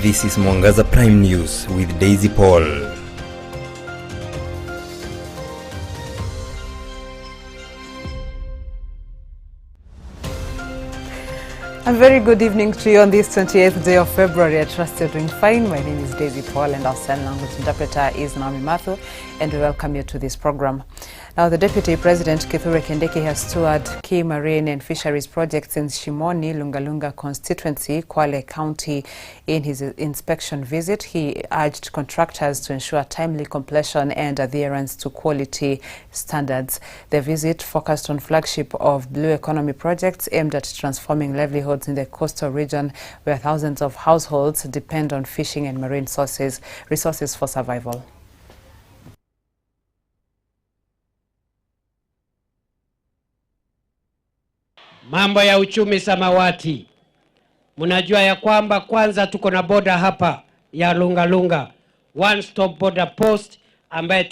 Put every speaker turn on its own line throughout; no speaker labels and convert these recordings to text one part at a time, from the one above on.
This is Mwangaza Prime News with Daisy Paul.
A very good evening to you on this 28th day of February. I trust you're doing fine. My name is Daisy Paul and our sign language interpreter is Naomi Mathu, and we welcome you to this program. Now, the Deputy President Kithure Kindiki has toured key marine and fisheries projects in Shimoni, Lungalunga constituency, Kwale County. In his inspection visit, he urged contractors to ensure timely completion and adherence to quality standards. The visit focused on flagship of blue economy projects aimed at transforming livelihoods in the coastal region, where thousands of households depend on fishing and marine resources for survival.
Mambo ya uchumi samawati. Mnajua ya kwamba kwanza tuko na boda hapa ya Lungalunga, one stop border post ambaye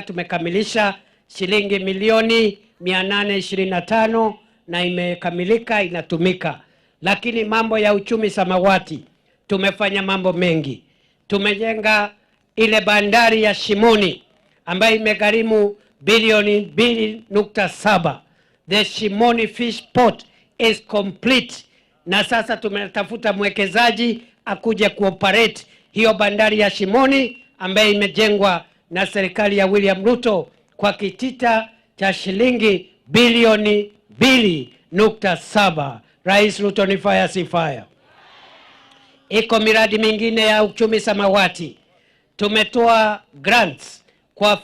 tumekamilisha shilingi milioni 825 na imekamilika, inatumika. Lakini mambo ya uchumi samawati tumefanya mambo mengi. Tumejenga ile bandari ya Shimoni ambayo imegharimu bilioni 2.7. The Shimoni Fish Port is complete. Na sasa tumetafuta mwekezaji akuje kuoperate hiyo bandari ya Shimoni ambayo imejengwa na serikali ya William Ruto kwa kitita cha shilingi bilioni 2.7. Rais Ruto ni fire si fire. Iko miradi mingine ya uchumi samawati. Tumetoa grants kwa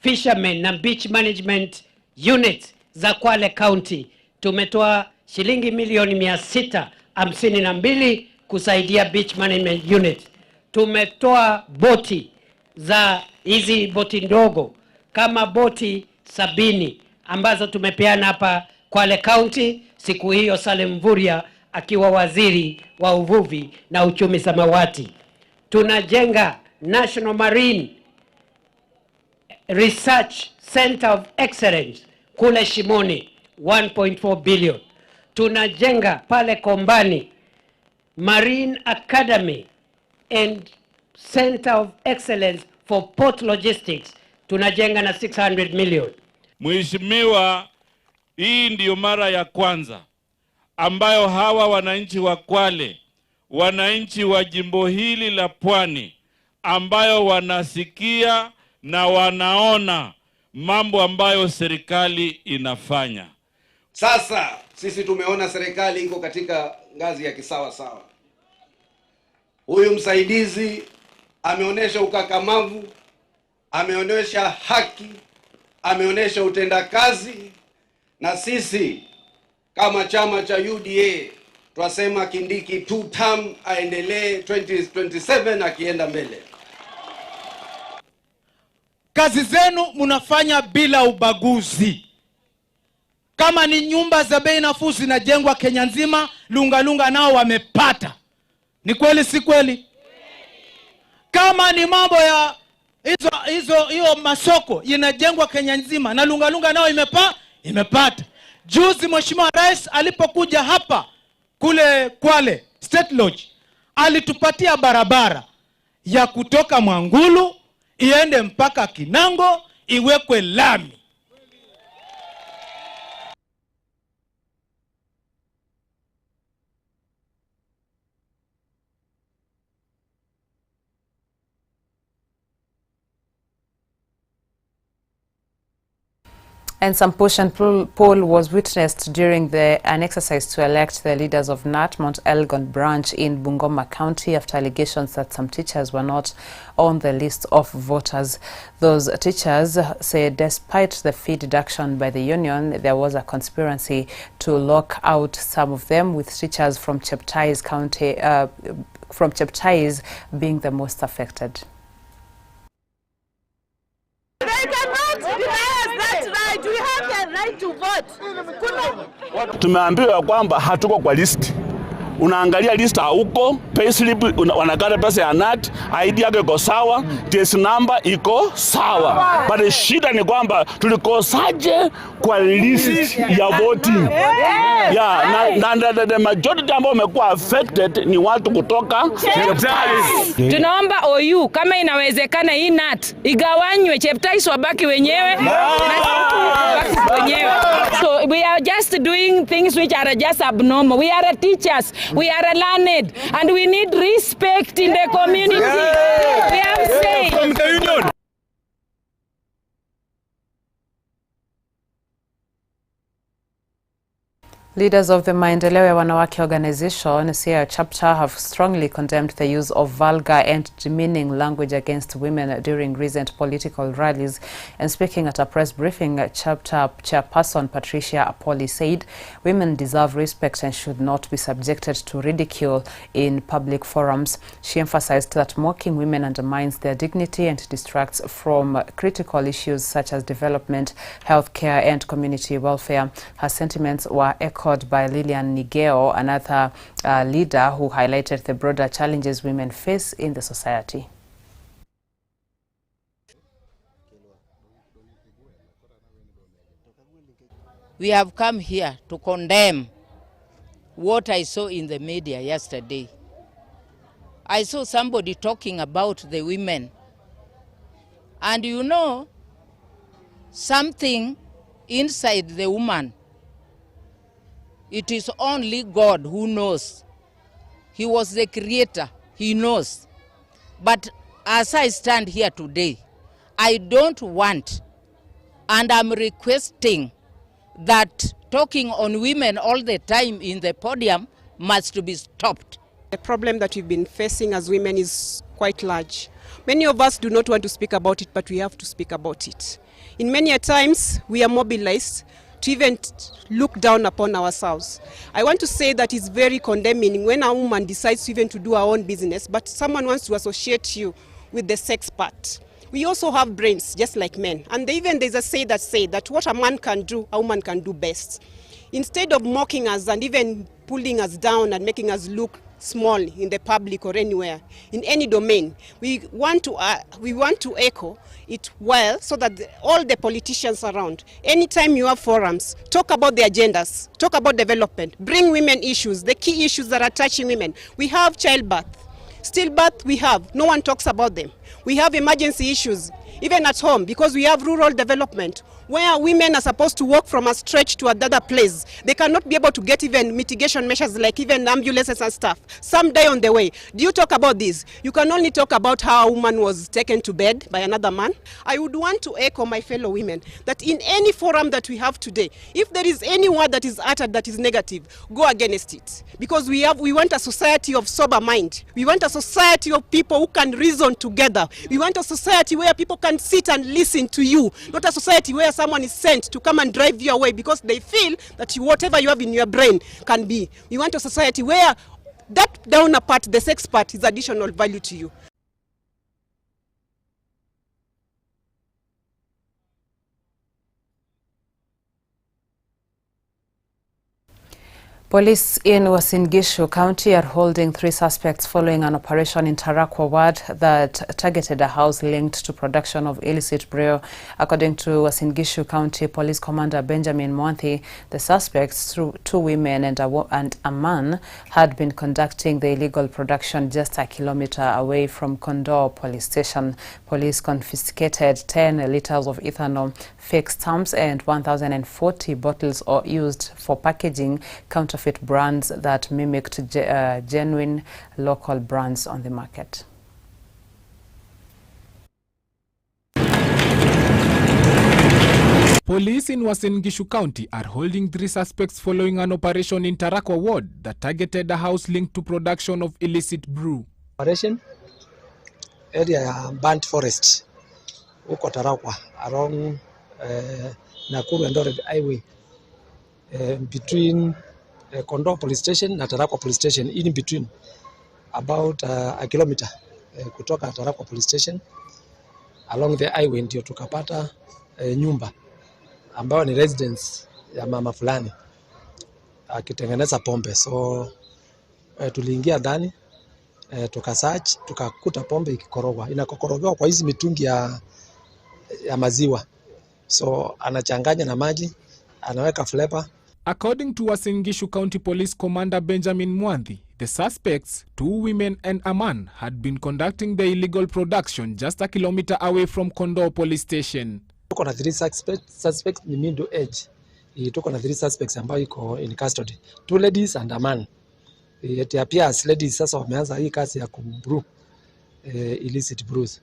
fishermen na beach management units za Kwale County. Tumetoa shilingi milioni 652 kusaidia beach management unit. Tumetoa boti za hizi boti ndogo kama boti 70 ambazo tumepeana hapa Kwale County siku hiyo Salim Mvurya akiwa waziri wa uvuvi na uchumi samawati. Tunajenga National Marine Research Center of Excellence kule Shimoni, 1.4 billion. Tunajenga pale Kombani Marine Academy and Center of Excellence for Port Logistics. Tunajenga na 600 million.
Mheshimiwa, hii ndio mara ya kwanza ambayo hawa wananchi wa Kwale, wananchi wa jimbo hili la Pwani, ambayo wanasikia na wanaona mambo ambayo serikali inafanya.
Sasa sisi tumeona serikali iko katika ngazi ya kisawa sawa. Huyu msaidizi ameonyesha ukakamavu, ameonyesha haki, ameonyesha utendakazi, na sisi kama chama cha UDA twasema Kindiki 2 term aendelee 2027 akienda mbele.
Kazi zenu mnafanya bila ubaguzi. Kama ni nyumba za bei nafuu zinajengwa Kenya nzima, Lungalunga nao wamepata. Ni kweli si kweli? Kama ni mambo ya hiyo masoko inajengwa Kenya nzima na Lungalunga nao imepata. Juzi Mheshimiwa Rais alipokuja hapa kule Kwale State Lodge, alitupatia barabara ya kutoka Mwangulu iende mpaka Kinango, iwekwe lami.
And some push and pull was witnessed during an exercise to elect the leaders of NAT Mount Elgon branch in Bungoma County after allegations that some teachers were not on the list of voters. Those teachers say despite the fee deduction by the union, there was a conspiracy to lock out some of them, with teachers from Cheptais County, being the most affected.
We have the right to vote.
Tumeambiwa kwamba hatuko kwa list.
unaangalia list huko, payslip wanakata pesa ya NAT, ID yake iko sawa, TS number iko sawa. But shida ni kwamba tulikosaje kwa list ya voting. Na the majority ambao wamekuwa affected ni watu kutoka Cheptais.
Tunaomba OU kama inawezekana hii NAT igawanywe, Cheptais wabaki wenyewe na sisi wenyewe. So we are just doing things which are just abnormal. We are teachers, we are learned, and we need respect in the community. We have said from the union.
Leaders of the Maendeleo ya Wanawake organization, Siaya chapter, have strongly condemned the use of vulgar and demeaning language against women during recent political rallies. And speaking at a press briefing, chapter chairperson Patricia Apoli said women deserve respect and should not be subjected to ridicule in public forums. She emphasized that mocking women undermines their dignity and distracts from critical issues such as development, healthcare, and community welfare. Her sentiments were echoed by Lilian Nigeo, another leader who highlighted the broader challenges women face in the society.
We have come here to condemn what I saw in the media yesterday. I saw somebody talking about the women. And you know, something inside the woman, it is only God who knows. He was the creator, he knows. But as I stand here today, I don't want, and I'm requesting that talking on women all the time in the podium must be stopped.
The problem that we've been facing as women is quite large. Many of us do not want to speak about it, but we have to speak about it. In many times, we are mobilized to even look down upon ourselves. I want to say that it's very condemning when a woman decides even to do her own business, but someone wants to associate you with the sex part. We also have brains, just like men. And there's a say that what a man can do, a woman can do best. Instead of mocking us and even pulling us down and making us look small in the public or anywhere, in any domain, we want to echo it well so that all the politicians around, anytime you have forums, talk about the agendas, talk about development, bring women issues, the key issues that are touching women. We have childbirth, stillbirth we have, no one talks about them. We have emergency issues, even at home, because we have rural development, where women are supposed to walk from a stretch to another place. They cannot be able to get even mitigation measures like even ambulances and stuff. Some die on the way. Do you talk about this? You can only talk about how a woman was taken to bed by another man. I would want to echo my fellow women that in any forum that we have today, if there is any word that is uttered that is negative, go against it. Because we want a society of sober mind. We want a society of people who can reason together. We want a society where people can sit and listen to you, not a society where someone is sent to come and drive you away because they feel that whatever you have in your brain can be. We want a society where that downer part, the sex part, is additional value to you.
Police in Uasin Gishu County are holding 3 suspects following an operation in Tarakwa ward that targeted a house linked to production of illicit brew. According to Uasin Gishu County Police Commander Benjamin Mwanthi, the suspects, 2 women and a man, had been conducting the illegal production just a kilometer away from Kondoo police station. Police confiscated 10 liters of ethanol, fake stamps, and 1,040 bottles used for packaging counterfeit brands that mimicked genuine local brands on the market.
Police in Uasin Gishu County are holding 3 suspects following an operation in Tarakwa ward that targeted a house linked to production of illicit brew.
Operation area ya Burnt Forest huko Tarakwa along Nakuru and Eldoret highway between Kondoo police station na Tarakwa police station, in between about a kilometer kutoka Tarakwa police station along the highway, ndio tukapata nyumba ambayo ni residence ya mama fulani akitengeneza pombe. So tuliingia ndani tukasearch, tukakuta pombe ikikorogwa, inakokorogewa kwa hizi mitungi ya maziwa, so anachanganya na maji, anaweka flavor.
According to Uasin Gishu County Police Commander Benjamin Mwanthi, the suspects, 2 women and a man, had been conducting the illegal production just a kilometer away from Kondoo Police Station.
Tuko na 3 suspects ni middle age. Tuko na 3 suspects ambao iko in custody. 2 ladies and a man. It appears ladies sasa wameanza hii kazi ya kubrew illicit brews.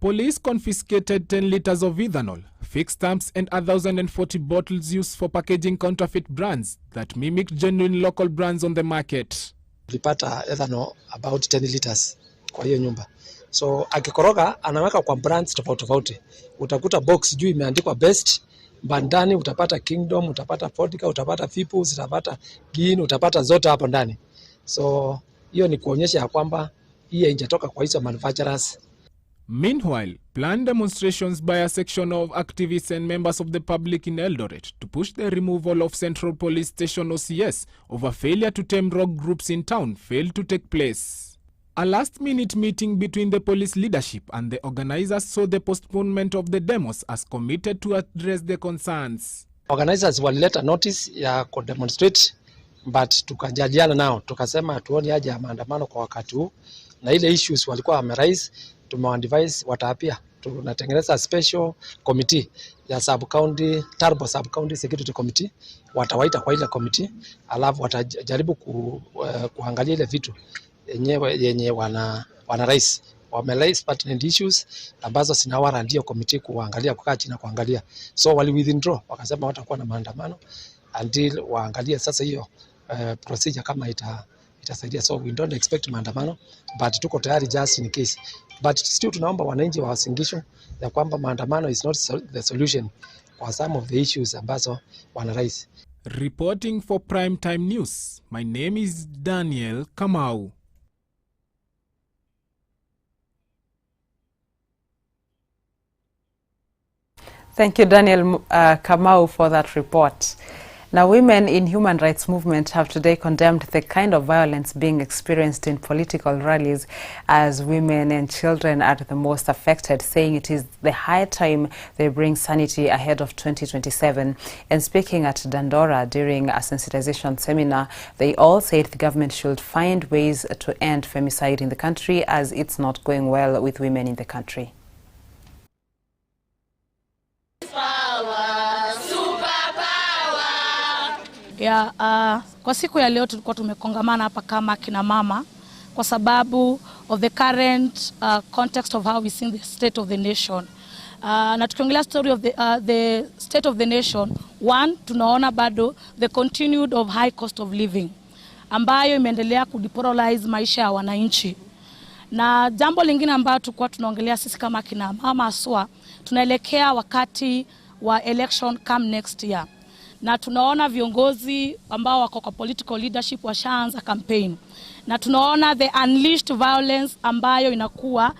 Police confiscated 10 liters of ethanol, fake stamps and 1,040 bottles used for packaging counterfeit brands that mimic genuine local brands on the market.
Tulipata ethanol about 10 liters kwa hiyo nyumba. So akikoroga anaweka kwa brands tofauti tofauti. Utakuta box juu imeandikwa best, bandani utapata Kingdom, utapata Vodka, utapata Fipus, utapata Gin, utapata zote hapo ndani. So hiyo ni kuonyesha ya kwamba hii haijatoka kwa hizo manufacturers.
Meanwhile, planned demonstrations by a section of activists and members of the public in Eldoret to push the removal of Central Police Station OCS over failure to tame rogue groups in town failed to take place. A last-minute meeting between the police leadership and the organizers saw the postponement of the demos as committed to address the concerns.
Organizers walileta notice ya kudemonstrate, but tukajadiliana nao, tukasema tuone haja ya maandamano kwa wakati huu, na ile issues walikuwa wameraise tumewadvise wataapia. Tunatengeneza special committee ya sub-county, Turbo sub-county security committee, watawaita kwa ile committee, alafu watajaribu kuangalia ile vitu yenye wana raise. Wameraise pertinent issues ambazo sinawara ndio committee kuangalia, kukaa chini na kuangalia. So wali withdraw, wakasema watakuwa na maandamano until waangalie sasa hiyo procedure kama itasaidia. So we don't expect maandamano, but tuko tayari just in case. But still tunaomba wananchi wa Uasin Gishu ya kwamba maandamano is not the solution kwa some of the issues ambazo wana raise.
Reporting for Primetime News, my name is Daniel Kamau.
Thank you, Daniel Kamau, for that report. Now, women in human rights movement have today condemned the kind of violence being experienced in political rallies, as women and children are the most affected, saying it is the high time they bring sanity ahead of 2027. And speaking at Dandora during a sensitization seminar, they all said the government should find ways to end femicide in the country, as it's not going well with women in the country.
Kwa siku ya leo tulikuwa tumekongamana hapa kama kina mama kwa sababu of the current context of how we see the state of the nation. Na tukiongelea story of the state of the nation, one, tunaona bado the continued of high cost of living ambayo imeendelea kudepolarize maisha ya wananchi. Na jambo lingine ambalo tulikuwa tunaongelea sisi kama kina mama aswa, tunaelekea wakati wa election come next year. Na tunaona viongozi ambao wako kwa political leadership washaanza campaign. Na tunaona the unleashed violence ambayo inakuwa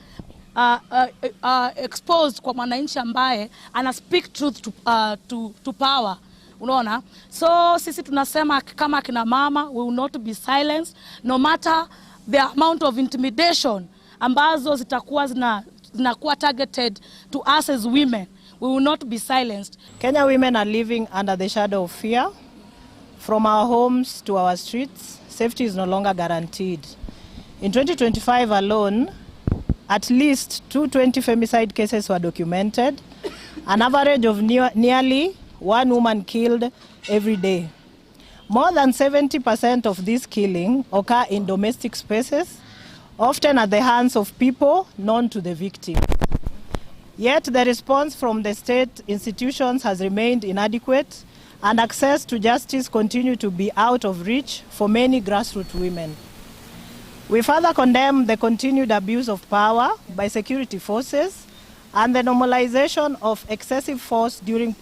exposed kwa mwananchi ambaye ana speak truth to power. Unaona? So sisi tunasema kama kina mama, we will not be silenced no matter the amount of intimidation ambazo zinakuwa targeted to us as women. We will not be silenced.
Kenya women are living under the shadow of fear. From our homes to our streets, safety is no longer guaranteed. In 2025 alone, at least 220 femicide cases were documented, an average of nearly 1 woman killed every day. More than 70% of this killing occur in domestic spaces, often at the hands of people known to the victim. Yet the response from the state institutions has remained inadequate, and access to justice continue to be out of reach for many grassroots women. We further condemn the continued abuse of power by security forces and the normalization of excessive force during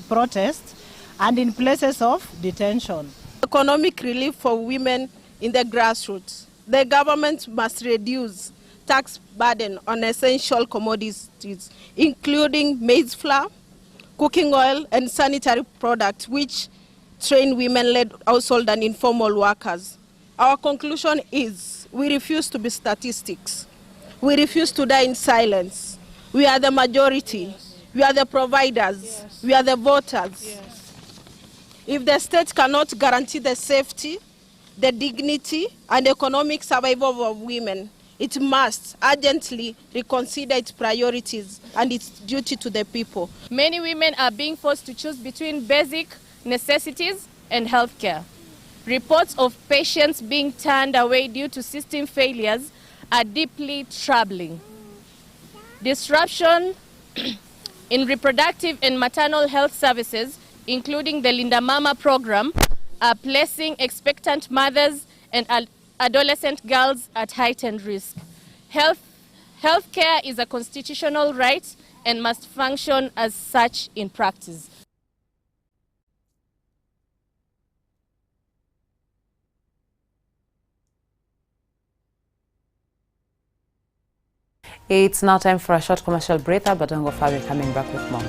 protests and in places of detention.
Economic relief for women in the grassroots. The government must reduce tax burden on essential commodities, including maize flour, cooking oil, and sanitary products, which train women-led household and informal workers. our conclusion is we refuse to be statistics. We refuse to die in silence. We are the majority. We are the providers. We are the voters. If the state cannot guarantee the safety, the dignity, and economic survival of women, it must urgently reconsider its priorities and its duty to the people.
Many women are being forced to choose between basic necessities and healthcare. Reports of patients being turned away due to system failures are deeply troubling. Disruption in reproductive and maternal health services, including the Linda Mama program, are placing expectant mothers and adolescent girls at heightened risk. Healthcare is a constitutional right and must function as such in practice.
It's now time for a short commercial break, but don't go far, we're coming back with more.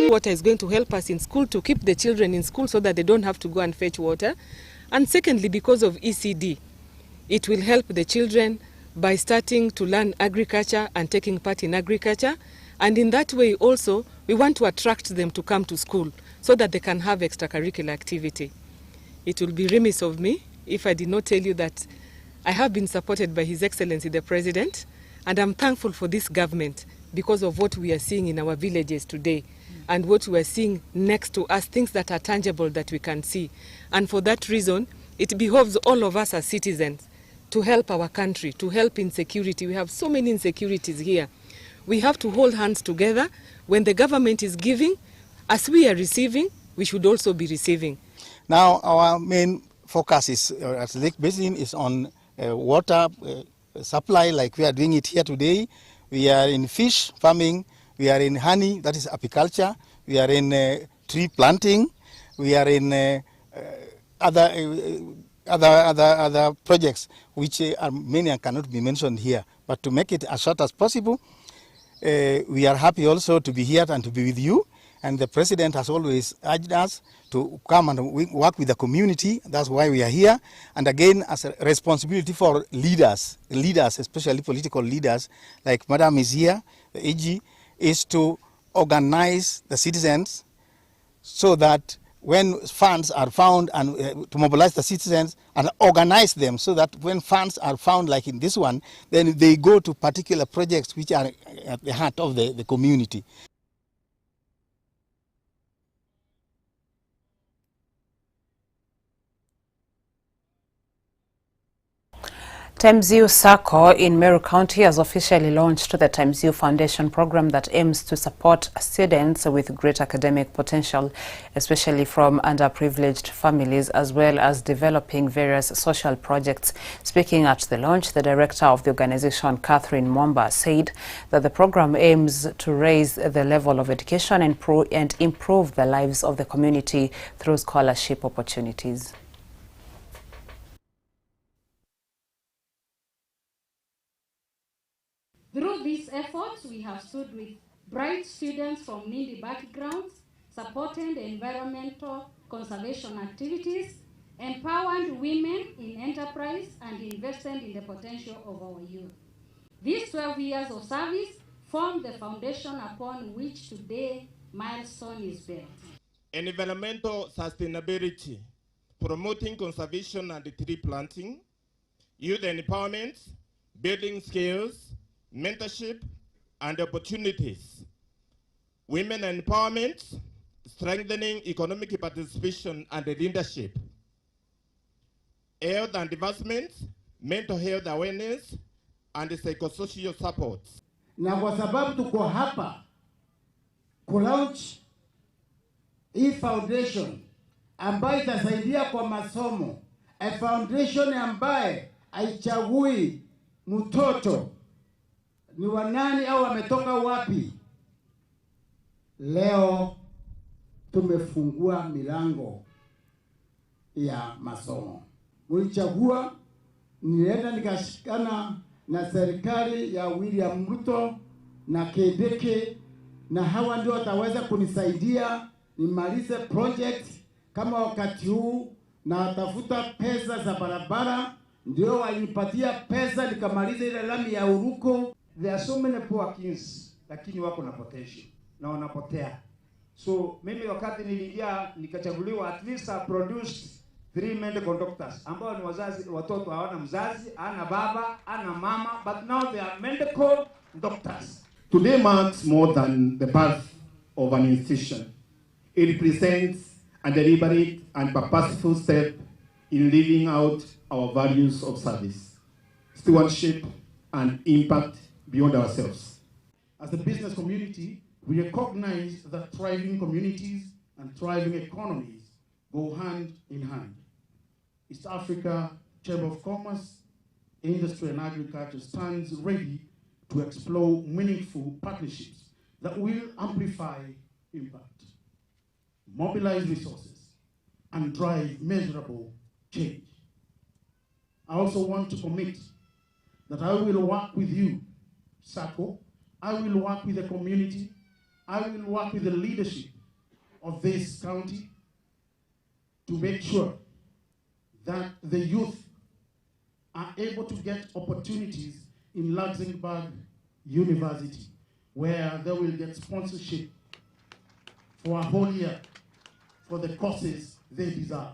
Water is going to help us in school to keep the children in school so that they don't have to go and fetch water. And secondly, because of ECD, it will help the children by starting to learn agriculture and taking part in agriculture. And in that way also, we want to attract them to come to school so that they can have extracurricular activity. It will be remiss of me if I did not tell you that I have been supported by His Excellency the President, and I'm thankful for this government because of what we are seeing in our villages today and what we are seeing next to us, things that are tangible that we can see. And for that reason, it behoves all of us as citizens to help our country, to help in security. We have so many insecurities here. We have to hold hands together. When the government is giving, as we are receiving, we should also be receiving.
Now, our main focus is at Lake Basin is on water supply, like we are doing it here today. We are in fish farming, we are in honey, that is apiculture, we are in tree planting, we are in other projects which are many and cannot be mentioned here. But to make it as short as possible, we are happy also to be here and to be with you. And the President has always urged us to come and work with the community. That's why we are here. And again, as a responsibility for leaders, especially political leaders, like Madam is here, the AG, is to organize the citizens so that when funds are found, and to mobilize the citizens and organize them so that when funds are found, like in this one, then they go to particular projects which are at the heart of the community.
Times U Sacco in Meru County has officially launched the Times U Foundation program that aims to support students with great academic potential, especially from underprivileged families, as well as developing various social projects. Speaking at the launch, the director of the organization, Catherine Mwamba, said that the program aims to raise the level of education and improve the lives of the community through scholarship opportunities.
Through these efforts, we have stood with bright students from needy backgrounds, supported environmental conservation activities, empowered women in enterprise, and invested in the potential of our youth. These 12 years of service form the foundation upon which today milestone is built.
Environmental sustainability, promoting conservation and tree planting, youth empowerment, building skills, mentorship and opportunities, women empowerment, strengthening economic participation and leadership, health and advancement, mental health awareness, and psychosocial support.
Na kwa sababu tuko hapa kulaunch hii foundation ambayo itasaidia kwa masomo, a foundation ambaye haichagui mtoto ni wanani au wametoka wapi. Leo tumefungua milango ya masomo. Mlichagua, nilienda nikashikana na serikali ya William Ruto na Kebeke, na hawa ndio wataweza kunisaidia nimalize project kama wakati huu, na watafuta pesa za barabara, ndio walipatia pesa nikamaliza ile lami ya Uruko.
There are so many poor kids lakini wako na potential na wanapotea. So mimi wakati niliingia nikachaguliwa, at least I produced 3 medical doctors ambao ni wazazi, watoto hawana mzazi, ana baba, ana mama, but now they are medical doctors.
Today marks more than the birth of an institution. It represents a deliberate and purposeful step in living out our values of service, stewardship, and impact beyond ourselves. As a business community, we recognize that thriving communities and thriving economies go hand in hand. East Africa Chamber of Commerce, Industry and Agriculture stands ready to explore meaningful partnerships that will amplify impact, mobilize resources, and drive measurable change. I also want to commit that I will work with you, SACCO, I will work with the community, I will work with the leadership of this county to make sure that the youth are able to get opportunities in Luxembourg University, where they will get sponsorship for a whole year for the courses they deserve.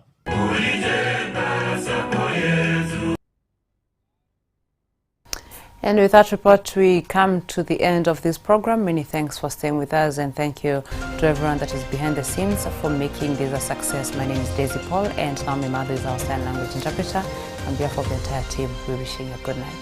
And with that report, we come to the end of this program. Many thanks for staying with us, and thank you to everyone that is behind the scenes for making this a success. My name is Daisy Paul, and Mwangaza is our sign language interpreter. On behalf of the entire team, we're wishing you a good night.